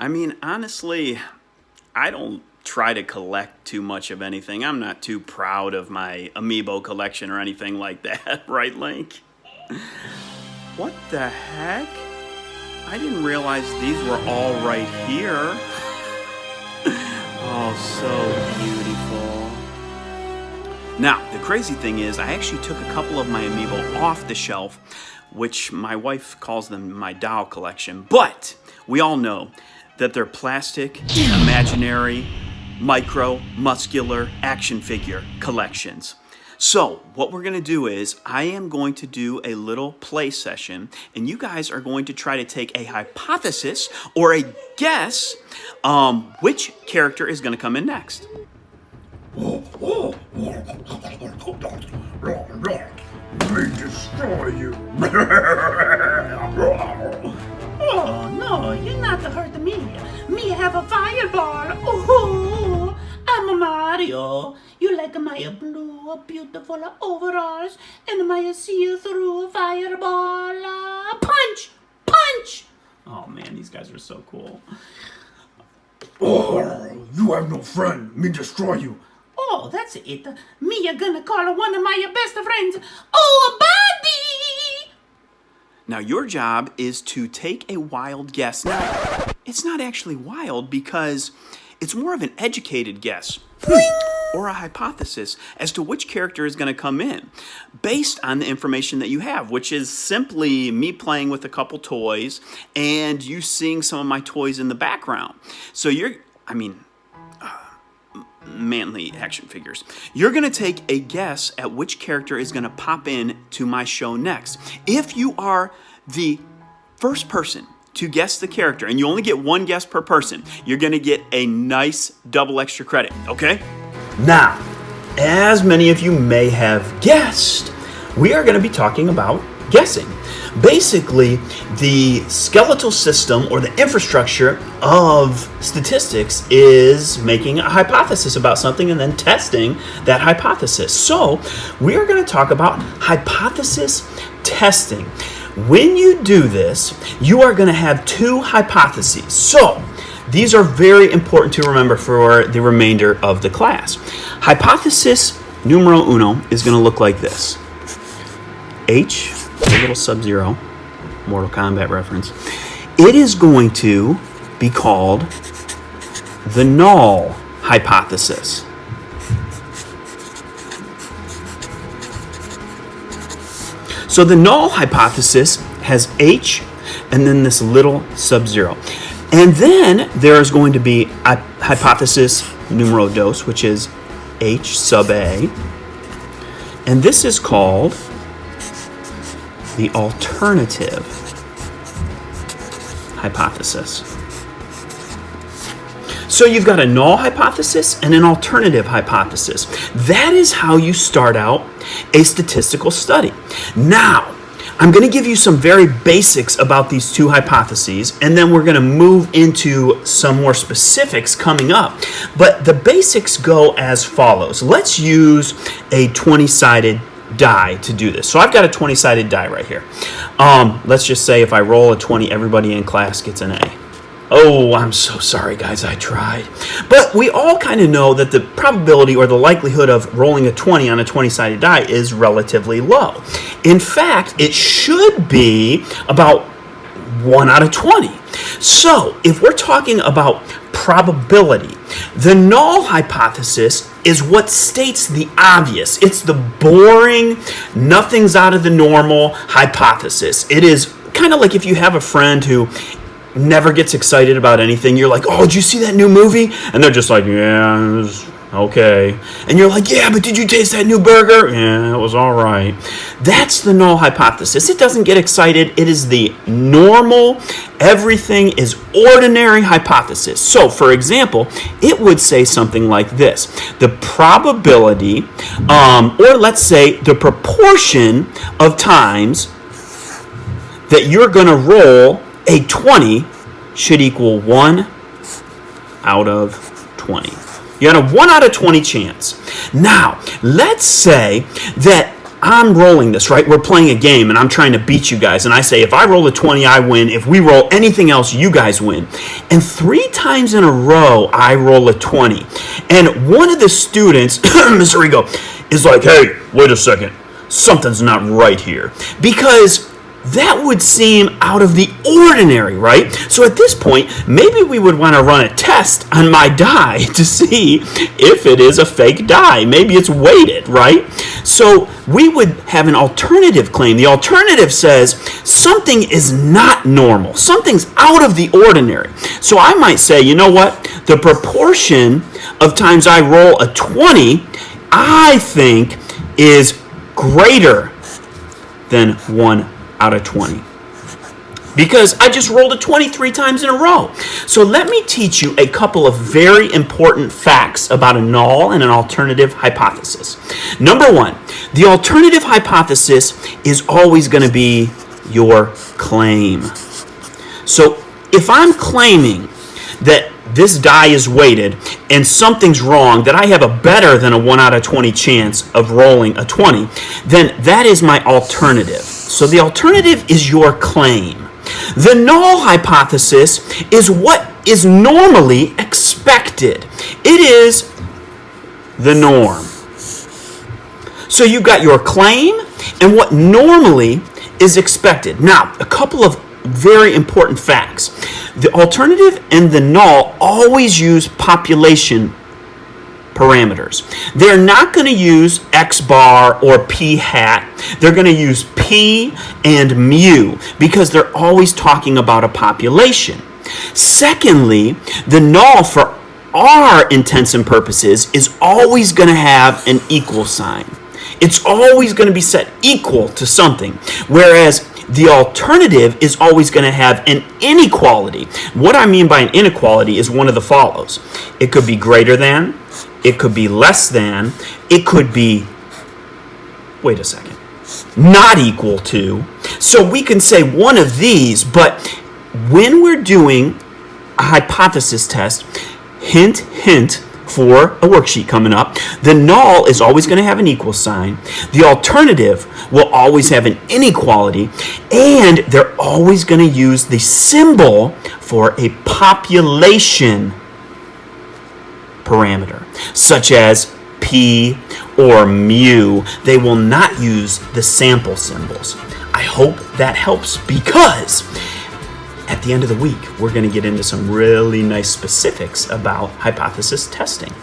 I mean, honestly, I don't try to collect too much of anything. I'm not too proud of my amiibo collection or anything like that, right, Link? What the heck? I didn't realize these were all right here. Oh, so beautiful. Now, the crazy thing is, I actually took a couple of my amiibo off the shelf, which my wife calls them my doll collection. But we all know that they're plastic, imaginary, micro, muscular action figure collections. So what we're going to do is I am going to do a little play session, and you guys are going to try to take a hypothesis or a guess which character is going to come in next. Let me destroy you. Oh, no, you're not to hurt me. Me have a fireball. Oh, I'm a Mario. You like my blue, beautiful overalls and my see-through fireball. Punch! Punch! Oh man, these guys are so cool. Oh, you have no friend. Me destroy you. Oh, that's it. Me are gonna call one of my best friends. Oh, buddy! Now your job is to take a wild guess. Now, it's not actually wild because it's more of an educated guess or a hypothesis as to which character is going to come in based on the information that you have, which is simply me playing with a couple toys and you seeing some of my toys in the background. So manly action figures. You're going to take a guess at which character is going to pop in to my show next. If you are the first person to guess the character, and you only get one guess per person, you're going to get a nice double extra credit, okay? Now, as many of you may have guessed, we are going to be talking about guessing. Basically, the skeletal system or the infrastructure of statistics is making a hypothesis about something and then testing that hypothesis. So, we are going to talk about hypothesis testing. When you do this, you are going to have two hypotheses. So, these are very important to remember for the remainder of the class. Hypothesis numero uno is going to look like this. H, a little Sub-Zero, Mortal Kombat reference. It is going to be called the Null Hypothesis. So the Null Hypothesis has H and then this little Sub-Zero. And then there is going to be a hypothesis numero dos, which is H sub A. And this is called the alternative hypothesis. So you've got a null hypothesis and an alternative hypothesis. That is how you start out a statistical study. Now, I'm going to give you some very basics about these two hypotheses, and then we're going to move into some more specifics coming up. But the basics go as follows. Let's use a 20-sided die to do this. So I've got a 20-sided die right here. Let's just say if I roll a 20, everybody in class gets an A. Oh, I'm so sorry, guys, I tried. But we all kind of know that the probability or the likelihood of rolling a 20 on a 20-sided die is relatively low. In fact, it should be about 1 out of 20. So, if we're talking about probability, the null hypothesis is what states the obvious. It's the boring, nothing's out of the normal hypothesis. It is kind of like if you have a friend who never gets excited about anything. You're like, oh, did you see that new movie? And they're just like, yeah, it was okay. And you're like, yeah, but did you taste that new burger? Yeah, it was all right. That's the null hypothesis. It doesn't get excited. It is the normal, everything is ordinary hypothesis. So, for example, it would say something like this. The probability, or let's say the proportion of times that you're going to roll a 20 should equal 1 out of 20. You got a 1 out of 20 chance. Now, let's say that I'm rolling this, right? We're playing a game, and I'm trying to beat you guys. And I say, if I roll a 20, I win. If we roll anything else, you guys win. And 3 times in a row, I roll a 20. And one of the students, Mr. Rigo, is like, hey, wait a second. Something's not right here. Because that would seem out of the ordinary, right? So at this point, maybe we would want to run a test on my die to see if it is a fake die. Maybe it's weighted, right? So we would have an alternative claim. The alternative says something is not normal. Something's out of the ordinary. So I might say, you know what? The proportion of times I roll a 20, I think, is greater than 1 out of 20. Because I just rolled a 23 times in a row. So let me teach you a couple of very important facts about a null and an alternative hypothesis. Number 1, the alternative hypothesis is always going to be your claim. So if I'm claiming that this die is weighted and something's wrong, that I have a better than a 1 out of 20 chance of rolling a 20, then that is my alternative. So the alternative is your claim. The null hypothesis is what is normally expected. It is the norm. So you've got your claim and what normally is expected. Now, a couple of very important facts. The alternative and the null always use population parameters. They're not going to use x bar or p hat. They're going to use p and mu because they're always talking about a population. Secondly, the null for our intents and purposes is always going to have an equal sign. It's always going to be set equal to something, whereas the alternative is always going to have an inequality. What I mean by an inequality is one of the follows. It could be greater than, it could be less than, it could be, wait a second, not equal to. So we can say one of these, but when we're doing a hypothesis test, hint, hint, for a worksheet coming up, the null is always going to have an equal sign. The alternative will always have an inequality, and they're always going to use the symbol for a population parameter, such as p or mu. They will not use the sample symbols. I hope that helps because at the end of the week, we're going to get into some really nice specifics about hypothesis testing.